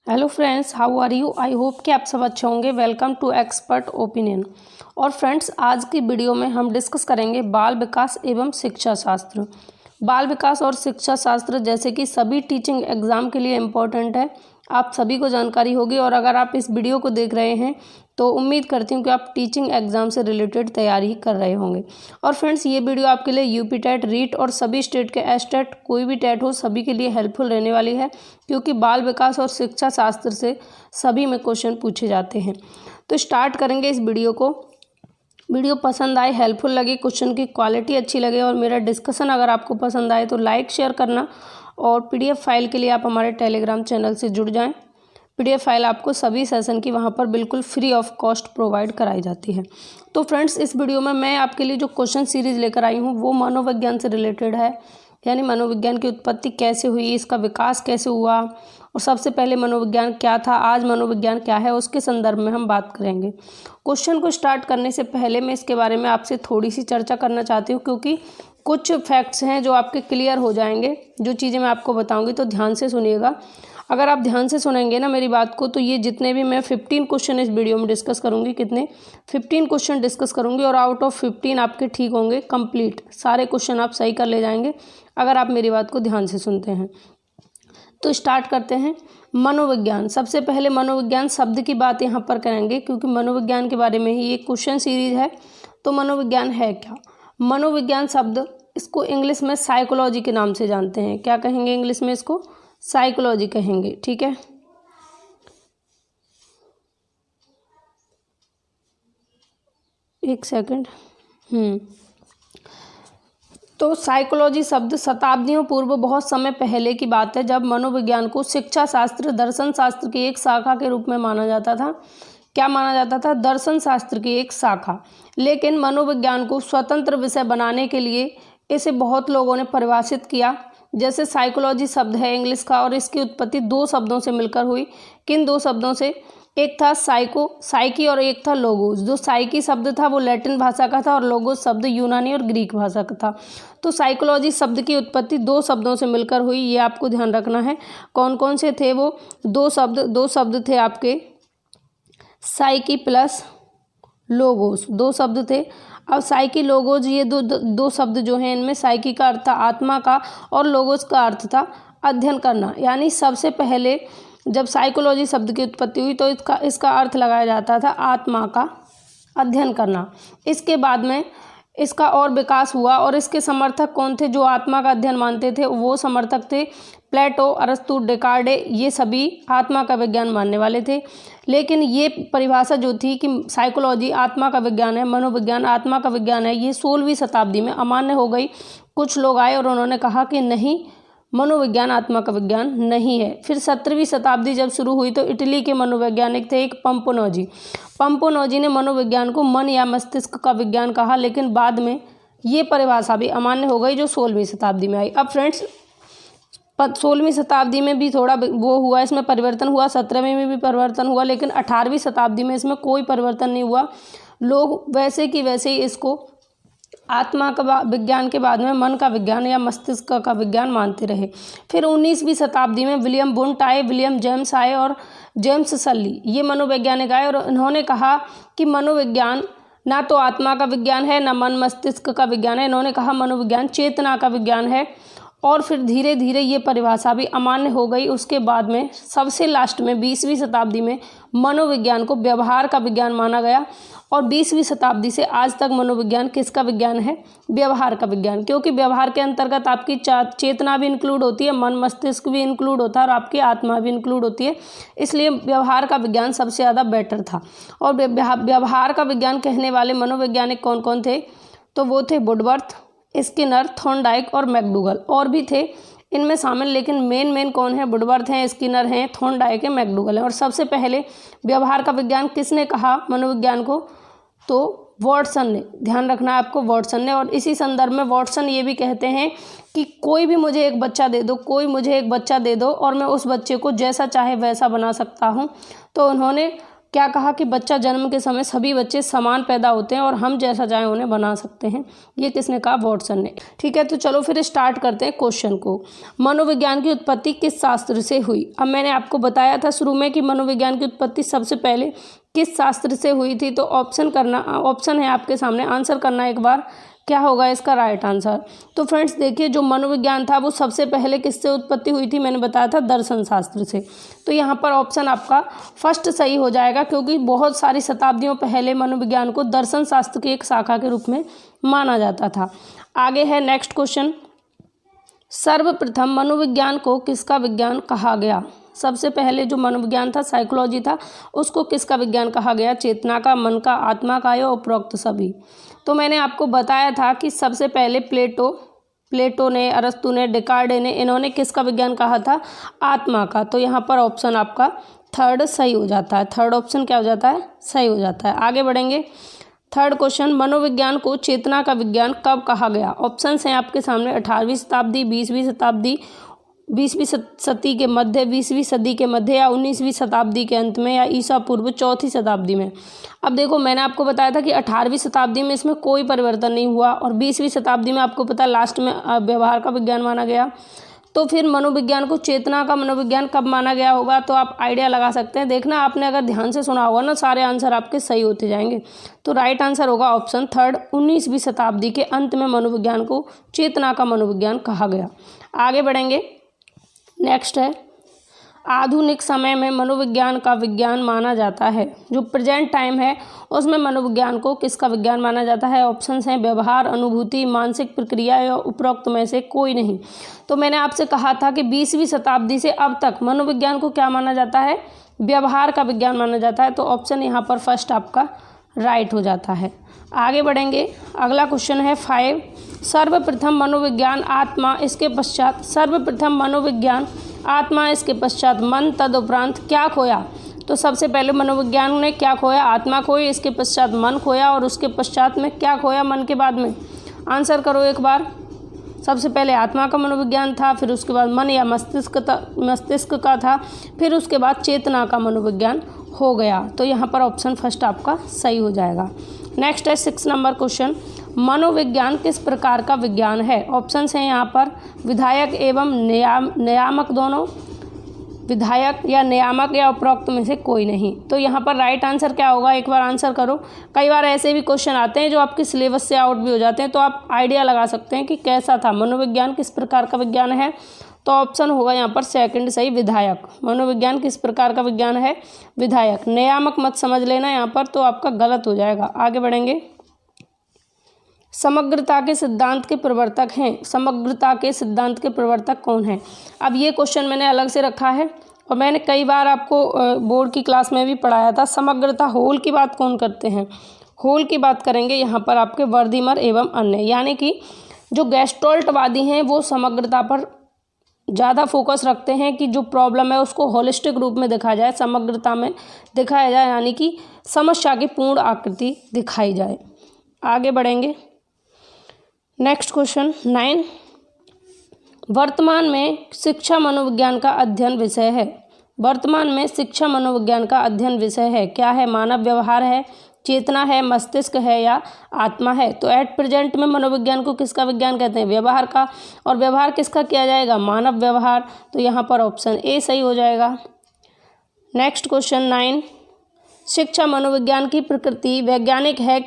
Hello friends, how are you. I hope कि आप सब अच्छे होंगे। Welcome to expert opinion. और फ्रेंड्स, आज की वीडियो में हम डिस्कस करेंगे बाल विकास एवं शिक्षा शास्त्र। बाल विकास और शिक्षा शास्त्र जैसे कि सभी टीचिंग एग्ज़ाम के लिए इम्पोर्टेंट है, आप सभी को जानकारी होगी। और अगर आप इस वीडियो को देख रहे हैं तो उम्मीद करती हूँ कि आप टीचिंग एग्ज़ाम से रिलेटेड तैयारी कर रहे होंगे। और फ्रेंड्स, ये वीडियो आपके लिए यूपी टेट, रीट और सभी स्टेट के एस्टेट, कोई भी टेट हो, सभी के लिए हेल्पफुल रहने वाली है, क्योंकि बाल विकास और शिक्षा शास्त्र से सभी में क्वेश्चन पूछे जाते हैं। तो स्टार्ट करेंगे इस वीडियो को। वीडियो पसंद आए, हेल्पफुल लगे, क्वेश्चन की क्वालिटी अच्छी लगे और मेरा डिस्कशन अगर आपको पसंद आए तो लाइक शेयर करना। और पीडीएफ फाइल के लिए आप हमारे टेलीग्राम चैनल से जुड़ जाएं। पीडीएफ फाइल आपको सभी सेशन की वहां पर बिल्कुल फ्री ऑफ कॉस्ट प्रोवाइड कराई जाती है। तो फ्रेंड्स, इस वीडियो में मैं आपके लिए जो क्वेश्चन सीरीज लेकर आई हूँ वो मनोविज्ञान से रिलेटेड है, यानी मनोविज्ञान की उत्पत्ति कैसे हुई, इसका विकास कैसे हुआ और सबसे पहले मनोविज्ञान क्या था, आज मनोविज्ञान क्या है, उसके संदर्भ में हम बात करेंगे। क्वेश्चन को स्टार्ट करने से पहले मैं इसके बारे में आपसे थोड़ी सी चर्चा करना चाहती हूँ, क्योंकि कुछ फैक्ट्स हैं जो आपके क्लियर हो जाएंगे। जो चीज़ें मैं आपको बताऊँगी तो ध्यान से सुनिएगा। अगर आप ध्यान से सुनेंगे ना मेरी बात को, तो ये जितने भी मैं 15 क्वेश्चन इस वीडियो में डिस्कस करूँगी, कितने 15 क्वेश्चन डिस्कस करूँगी, और आउट ऑफ 15 आपके ठीक होंगे, कंप्लीट सारे क्वेश्चन आप सही कर ले जाएंगे अगर आप मेरी बात को ध्यान से सुनते हैं। तो स्टार्ट करते हैं। मनोविज्ञान, सबसे पहले मनोविज्ञान शब्द की बात यहाँ पर करेंगे, क्योंकि मनोविज्ञान के बारे में ही ये क्वेश्चन सीरीज है। तो मनोविज्ञान है क्या? मनोविज्ञान शब्द, इसको इंग्लिश में साइकोलॉजी के नाम से जानते हैं। क्या कहेंगे इंग्लिश में? इसको साइकोलॉजी कहेंगे, ठीक है। एक सेकंड। तो साइकोलॉजी शब्द शताब्दियों पूर्व, बहुत समय पहले की बात है, जब मनोविज्ञान को शिक्षा शास्त्र, दर्शन शास्त्र की एक शाखा के रूप में माना जाता था। क्या माना जाता था? दर्शन शास्त्र की एक शाखा। लेकिन मनोविज्ञान को स्वतंत्र विषय बनाने के लिए इसे बहुत लोगों ने परिभाषित किया। जैसे साइकोलॉजी शब्द है इंग्लिश का, और इसकी उत्पत्ति दो शब्दों से मिलकर हुई। किन दो शब्दों से? एक था साइकी और एक था लोगोस। जो साइकी शब्द था वो लैटिन भाषा का था और लोगोस शब्द यूनानी और ग्रीक भाषा का था। तो साइकोलॉजी शब्द की उत्पत्ति दो शब्दों से मिलकर हुई, ये आपको ध्यान रखना है। कौन कौन से थे वो दो शब्द थे आपके, साइकी प्लस लोगोस, दो शब्द थे। अब साइकी लोगोस, ये दो शब्द जो हैं, इनमें साइकी का अर्थ था आत्मा का और लोगोस का अर्थ था अध्ययन करना। यानी सबसे पहले जब साइकोलॉजी शब्द की उत्पत्ति हुई तो इसका अर्थ लगाया जाता था आत्मा का अध्ययन करना। इसके बाद में इसका और विकास हुआ, और इसके समर्थक कौन थे? जो आत्मा का अध्ययन मानते थे वो समर्थक थे प्लेटो, अरस्तु, डेकार्डे, ये सभी आत्मा का विज्ञान मानने वाले थे। लेकिन ये परिभाषा जो थी कि साइकोलॉजी आत्मा का विज्ञान है, मनोविज्ञान आत्मा का विज्ञान है, ये 16वीं शताब्दी में अमान्य हो गई। कुछ लोग आए और उन्होंने कहा कि नहीं, मनोविज्ञान आत्मा का विज्ञान नहीं है। फिर 17वीं शताब्दी जब शुरू हुई तो इटली के मनोवैज्ञानिक थे एक पंपोनोजी ने मनोविज्ञान को मन या मस्तिष्क का विज्ञान कहा। लेकिन बाद में ये परिभाषा भी अमान्य हो गई, जो 16वीं शताब्दी में आई। अब फ्रेंड्स, 16वीं शताब्दी में भी थोड़ा वो हुआ, इसमें परिवर्तन हुआ, 17वीं में भी परिवर्तन हुआ, लेकिन 18वीं शताब्दी में इसमें कोई परिवर्तन नहीं हुआ। लोग वैसे की वैसे ही इसको आत्मा का विज्ञान के बाद में मन का विज्ञान या मस्तिष्क का विज्ञान मानते रहे। फिर 19वीं शताब्दी में विलियम वुंट आए, विलियम जेम्स आए और जेम्स सल्ली, ये मनोवैज्ञानिक आए, और इन्होंने कहा कि मनोविज्ञान ना तो आत्मा का विज्ञान है ना मन मस्तिष्क का विज्ञान है। इन्होंने कहा मनोविज्ञान चेतना का विज्ञान है। और फिर धीरे धीरे ये परिभाषा भी अमान्य हो गई। उसके बाद में सबसे लास्ट में 20वीं शताब्दी में मनोविज्ञान को व्यवहार का विज्ञान माना गया। और 20वीं शताब्दी से आज तक मनोविज्ञान किसका विज्ञान है? व्यवहार का विज्ञान, क्योंकि व्यवहार के अंतर्गत आपकी चेतना भी इंक्लूड होती है, मन मस्तिष्क भी इंक्लूड होता है और आपकी आत्मा भी इंक्लूड होती है। इसलिए व्यवहार का विज्ञान सबसे ज़्यादा बेटर था। और व्यवहार का विज्ञान कहने वाले मनोवैज्ञानिक कौन कौन थे? तो वो थे वुडवर्थ, स्किनर, थॉर्नडाइक और मैकडूगल। और भी थे इनमें शामिल, लेकिन मेन कौन है? वुडवर्थ हैं, स्किनर हैं, थॉर्नडाइक है, मैकडूगल है। और सबसे पहले व्यवहार का विज्ञान किसने कहा मनोविज्ञान को? तो वॉटसन ने। ध्यान रखना है आपको, वॉटसन ने। और इसी संदर्भ में वॉटसन ये भी कहते हैं कि कोई भी मुझे एक बच्चा दे दो और मैं उस बच्चे को जैसा चाहे वैसा बना सकता हूँ। तो उन्होंने क्या कहा कि बच्चा जन्म के समय सभी बच्चे समान पैदा होते हैं और हम जैसा चाहे उन्हें बना सकते हैं। ये किसने कहा? वॉटसन ने। ठीक है, तो चलो फिर स्टार्ट करते हैं क्वेश्चन को। मनोविज्ञान की उत्पत्ति किस शास्त्र से हुई? अब मैंने आपको बताया था शुरू में कि मनोविज्ञान की उत्पत्ति सबसे पहले किस शास्त्र से हुई थी, तो ऑप्शन है आपके सामने, आंसर करना एक बार, क्या होगा इसका राइट आंसर। तो फ्रेंड्स देखिए, जो मनोविज्ञान था वो सबसे पहले किससे उत्पत्ति हुई थी? मैंने बताया था दर्शन शास्त्र से। तो यहाँ पर ऑप्शन आपका फर्स्ट सही हो जाएगा, क्योंकि बहुत सारी शताब्दियों पहले मनोविज्ञान को दर्शन शास्त्र की एक शाखा के रूप में माना जाता था। आगे है नेक्स्ट क्वेश्चन, सर्वप्रथम मनोविज्ञान को किसका विज्ञान कहा गया? सबसे पहले जो मनोविज्ञान था, साइकोलॉजी था, उसको किसका विज्ञान कहा गया? चेतना का, मन का, आत्मा का या उपरोक्त सभी? तो मैंने आपको बताया था कि सबसे पहले प्लेटो ने, अरस्तु ने, डेकार्टे ने, इन्होंने किसका विज्ञान कहा था? आत्मा का। तो यहाँ पर ऑप्शन आपका थर्ड सही हो जाता है। थर्ड ऑप्शन क्या हो जाता है? सही हो जाता है। आगे बढ़ेंगे, थर्ड क्वेश्चन, मनोविज्ञान को चेतना का विज्ञान कब कहा गया? ऑप्शंस हैं आपके सामने, 18वीं शताब्दी, 20वीं शताब्दी, 20वीं सदी के मध्य, 20वीं सदी के मध्य, या 19वीं शताब्दी के अंत में, या ईसा पूर्व 4वीं शताब्दी में। अब देखो, मैंने आपको बताया था कि 18वीं शताब्दी में इसमें कोई परिवर्तन नहीं हुआ, और 20वीं शताब्दी में आपको पता है लास्ट में व्यवहार का विज्ञान माना गया। तो फिर मनोविज्ञान को चेतना का मनोविज्ञान कब माना गया होगा? तो आप आइडिया लगा सकते हैं। देखना, आपने अगर ध्यान से सुना होगा ना, सारे आंसर आपके सही होते जाएंगे। तो राइट आंसर होगा ऑप्शन थर्ड, 19वीं शताब्दी के अंत में मनोविज्ञान को चेतना का मनोविज्ञान कहा गया। आगे बढ़ेंगे, नेक्स्ट है, आधुनिक समय में मनोविज्ञान का विज्ञान माना जाता है, जो प्रेजेंट टाइम है उसमें मनोविज्ञान को किसका विज्ञान माना जाता है? ऑप्शंस हैं व्यवहार, अनुभूति, मानसिक प्रक्रिया या उपरोक्त में से कोई नहीं। तो मैंने आपसे कहा था कि 20वीं शताब्दी से अब तक मनोविज्ञान को क्या माना जाता है? व्यवहार का विज्ञान माना जाता है। तो ऑप्शन यहाँ पर फर्स्ट आपका राइट हो जाता है। आगे बढ़ेंगे, अगला क्वेश्चन है 5, सर्वप्रथम मनोविज्ञान आत्मा, इसके पश्चात सर्वप्रथम मनोविज्ञान आत्मा, इसके पश्चात मन, तदुपरांत क्या खोया? तो सबसे पहले मनोविज्ञान ने क्या खोया? आत्मा खोई, इसके पश्चात मन खोया, और उसके पश्चात में क्या खोया मन के बाद में? आंसर करो एक बार। सबसे पहले आत्मा का मनोविज्ञान था, फिर उसके बाद मन या मस्तिष्क का था, फिर उसके बाद चेतना का मनोविज्ञान हो गया। तो यहाँ पर ऑप्शन फर्स्ट आपका सही हो जाएगा। नेक्स्ट है 6 नंबर क्वेश्चन, मनोविज्ञान किस प्रकार का विज्ञान है? ऑप्शंस हैं यहाँ पर विधायक एवं नियामक दोनों, विधायक या नियामक या उपरोक्त में से कोई नहीं। तो यहाँ पर राइट आंसर क्या होगा? एक बार आंसर करो। कई बार ऐसे भी क्वेश्चन आते हैं जो आपके सिलेबस से आउट भी हो जाते हैं, तो आप आइडिया लगा सकते हैं कि कैसा था, मनोविज्ञान किस प्रकार का विज्ञान है। तो ऑप्शन होगा यहाँ पर सेकंड सही, विधायक। मनोविज्ञान किस प्रकार का विज्ञान है? विधायक। नियामक मत समझ लेना यहाँ पर, तो आपका गलत हो जाएगा। आगे बढ़ेंगे, समग्रता के सिद्धांत के प्रवर्तक हैं। समग्रता के सिद्धांत के प्रवर्तक कौन हैं? अब ये क्वेश्चन मैंने अलग से रखा है और मैंने कई बार आपको बोर्ड की क्लास में भी पढ़ाया था। समग्रता होल की बात कौन करते हैं? होल की बात करेंगे यहाँ पर आपके वर्दीमर एवं अन्य, यानी कि जो गेस्टोल्टवादी हैं वो समग्रता पर ज़्यादा फोकस रखते हैं कि जो प्रॉब्लम है उसको होलिस्टिक रूप में देखा जाए, समग्रता में दिखाया जाए, यानी कि समस्या की पूर्ण आकृति दिखाई जाए। आगे बढ़ेंगे, नेक्स्ट क्वेश्चन 9, वर्तमान में शिक्षा मनोविज्ञान का अध्ययन विषय है। वर्तमान में शिक्षा मनोविज्ञान का अध्ययन विषय है, क्या है? मानव व्यवहार है, चेतना है, मस्तिष्क है या आत्मा है? तो एट प्रेजेंट में मनोविज्ञान को किसका विज्ञान कहते हैं? व्यवहार का। और व्यवहार किसका किया जाएगा? मानव व्यवहार। तो यहाँ पर ऑप्शन ए सही हो जाएगा। नेक्स्ट क्वेश्चन 9, शिक्षा मनोविज्ञान की प्रकृति वैज्ञानिक है,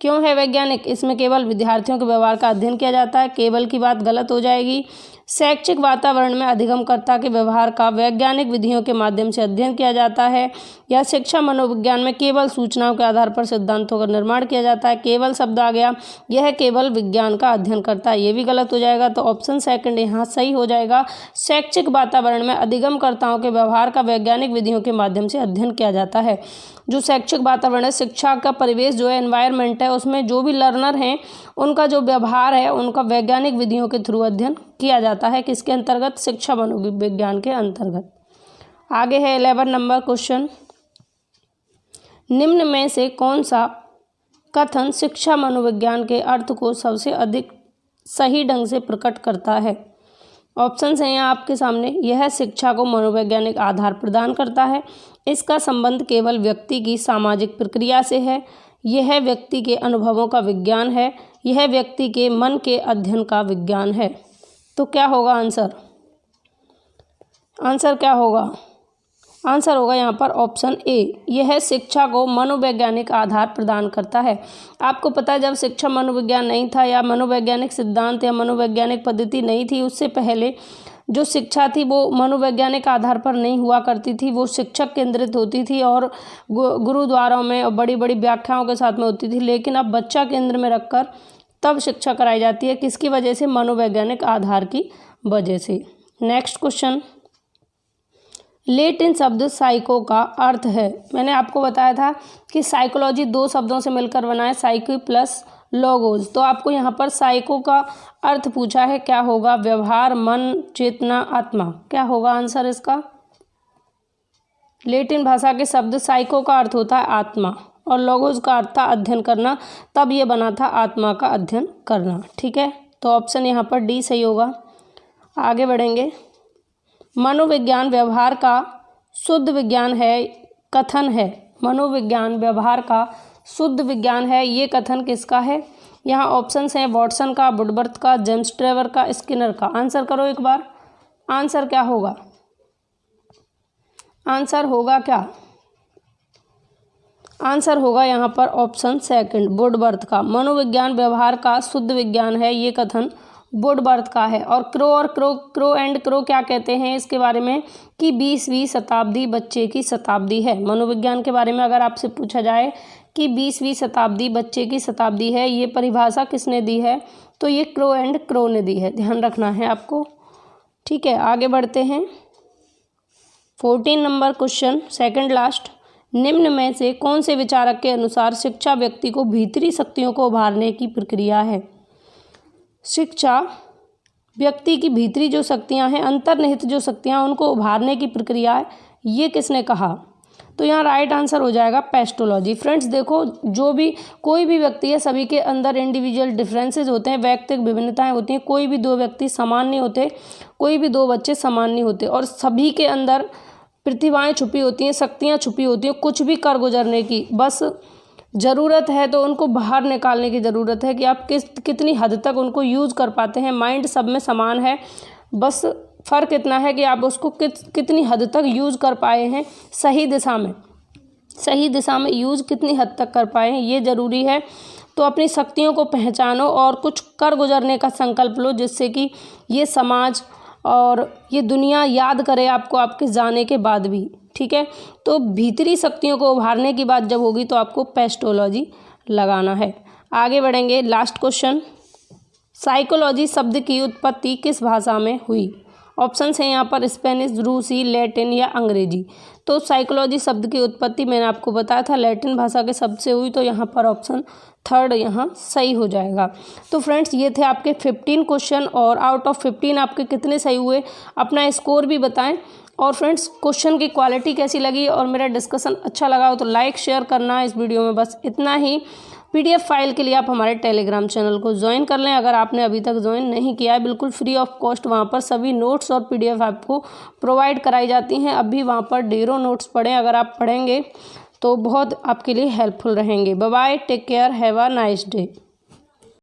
क्यों है वैज्ञानिक? इसमें केवल विद्यार्थियों के व्यवहार का अध्ययन किया जाता है। केवल की बात गलत हो जाएगी। शैक्षिक वातावरण में अधिगमकर्ता के व्यवहार का वैज्ञानिक विधियों के माध्यम से अध्ययन किया जाता है। या शिक्षा मनोविज्ञान में केवल सूचनाओं के आधार पर सिद्धांतों का निर्माण किया जाता है। केवल शब्द आ गया, यह केवल विज्ञान का अध्ययन करता है, ये भी गलत हो जाएगा। तो ऑप्शन सेकंड यहाँ सही हो जाएगा। शैक्षिक वातावरण में अधिगमकर्ताओं के व्यवहार का वैज्ञानिक विधियों के माध्यम से अध्ययन किया जाता है। जो शैक्षिक वातावरण है, शिक्षा का परिवेश जो है, एनवायरनमेंट है, उसमें जो भी लर्नर हैं उनका जो व्यवहार है उनका वैज्ञानिक विधियों के थ्रू अध्ययन किया जाता है। किसके अंतर्गत? शिक्षा मनोविज्ञान के अंतर्गत। आगे है 11 नंबर क्वेश्चन, निम्न में से कौन सा कथन शिक्षा मनोविज्ञान के अर्थ को सबसे अधिक सही ढंग से प्रकट करता है? ऑप्शन हैं यहाँ आपके सामने। यह शिक्षा को मनोवैज्ञानिक आधार प्रदान करता है। इसका संबंध केवल व्यक्ति की सामाजिक प्रक्रिया से है। यह व्यक्ति के अनुभवों का विज्ञान है। यह व्यक्ति के मन के अध्ययन का विज्ञान है। तो क्या होगा आंसर? आंसर क्या होगा? आंसर होगा यहाँ पर ऑप्शन ए। यह शिक्षा को मनोवैज्ञानिक आधार प्रदान करता है। आपको पता है जब शिक्षा मनोविज्ञान नहीं था या मनोवैज्ञानिक सिद्धांत या मनोवैज्ञानिक पद्धति नहीं थी, उससे पहले जो शिक्षा थी वो मनोवैज्ञानिक आधार पर नहीं हुआ करती थी। वो शिक्षक केंद्रित होती थी और गुरुद्वारों में और बड़ी बड़ी व्याख्याओं के साथ में होती थी। लेकिन अब बच्चा केंद्र में रखकर तब शिक्षा कराई जाती है। किसकी वजह से? मनोवैज्ञानिक आधार की वजह से। नेक्स्ट क्वेश्चन, लैटिन शब्द साइको का अर्थ है। मैंने आपको बताया था कि साइकोलॉजी 2 शब्दों से मिलकर बना है, साइको प्लस लोगोस। तो आपको यहाँ पर साइको का अर्थ पूछा है, क्या होगा? व्यवहार, मन, चेतना, आत्मा। क्या होगा आंसर इसका? लैटिन भाषा के शब्द साइको का अर्थ होता है आत्मा और लोगोस का अर्थ था अध्ययन करना, तब ये बना था आत्मा का अध्ययन करना। ठीक है, तो ऑप्शन यहाँ पर डी सही होगा। आगे बढ़ेंगे। मनोविज्ञान व्यवहार का शुद्ध विज्ञान है, कथन है। मनोविज्ञान व्यवहार का शुद्ध विज्ञान है, ये कथन किसका है? यहाँ ऑप्शंस हैं वॉटसन का, वुडवर्थ का, जेम्स ट्रेवर का, स्किनर का। आंसर करो एक बार। आंसर क्या होगा? आंसर होगा क्या? आंसर होगा यहाँ पर ऑप्शन सेकंड, वुडवर्थ का। मनोविज्ञान व्यवहार का शुद्ध विज्ञान है, ये कथन वुडवर्थ का है। और क्रो एंड क्रो क्या कहते हैं इसके बारे में कि 20वीं शताब्दी बच्चे की शताब्दी है। मनोविज्ञान के बारे में अगर आपसे पूछा जाए कि 20वीं शताब्दी बच्चे की शताब्दी है, ये परिभाषा किसने दी है? तो ये क्रो एंड क्रो ने दी है, ध्यान रखना है आपको। ठीक है, आगे बढ़ते हैं। 14 नंबर क्वेश्चन, सेकंड लास्ट। निम्न में से कौन से विचारक के अनुसार शिक्षा व्यक्ति को भीतरी शक्तियों को उभारने की प्रक्रिया है? शिक्षा व्यक्ति की भीतरी जो शक्तियां हैं, अंतर्निहित जो शक्तियां, उनको उभारने की प्रक्रिया है, ये किसने कहा? तो यहाँ राइट आंसर हो जाएगा पेस्टोलॉजी। फ्रेंड्स देखो, जो भी कोई भी व्यक्ति है, सभी के अंदर इंडिविजुअल डिफरेंसेस होते हैं, व्यक्तिगत विभिन्नताएं होती हैं। कोई भी 2 व्यक्ति समान नहीं होते, कोई भी 2 बच्चे समान नहीं होते, और सभी के अंदर प्रतिभाएं छुपी होती हैं, शक्तियाँ छुपी होती हैं, कुछ भी कर गुजरने की। बस ज़रूरत है तो उनको बाहर निकालने की ज़रूरत है कि आप कितनी हद तक उनको यूज़ कर पाते हैं। माइंड सब में समान है, बस फ़र्क इतना है कि आप उसको कितनी हद तक यूज़ कर पाए हैं, सही दिशा में यूज़ कितनी हद तक कर पाए हैं, ये ज़रूरी है। तो अपनी शक्तियों को पहचानो और कुछ कर गुजरने का संकल्प लो, जिससे कि ये समाज और ये दुनिया याद करे आपको आपके जाने के बाद भी। ठीक है, तो भीतरी शक्तियों को उभारने की बात जब होगी तो आपको पेस्टोलॉजी लगाना है। आगे बढ़ेंगे, लास्ट क्वेश्चन। साइकोलॉजी शब्द की उत्पत्ति किस भाषा में हुई? ऑप्शंस हैं यहाँ पर स्पेनिश, रूसी, लैटिन या अंग्रेजी। तो साइकोलॉजी शब्द की उत्पत्ति मैंने आपको बताया था लैटिन भाषा के शब्द से हुई, तो यहाँ पर ऑप्शन थर्ड यहाँ सही हो जाएगा। तो फ्रेंड्स ये थे आपके 15 क्वेश्चन, और आउट ऑफ 15 आपके कितने सही हुए, अपना स्कोर भी बताएं। और फ्रेंड्स क्वेश्चन की क्वालिटी कैसी लगी और मेरा डिस्कशन अच्छा लगा हो तो लाइक शेयर करना इस वीडियो में, बस इतना ही। PDF फाइल के लिए आप हमारे टेलीग्राम चैनल को ज्वाइन कर लें अगर आपने अभी तक ज्वाइन नहीं किया है, बिल्कुल फ्री ऑफ कॉस्ट वहाँ पर सभी नोट्स और PDF आपको प्रोवाइड कराई जाती हैं। अभी वहाँ पर ढेरों नोट्स पढ़ें, अगर आप पढ़ेंगे तो बहुत आपके लिए हेल्पफुल रहेंगे। Bye bye, take care, have a nice day.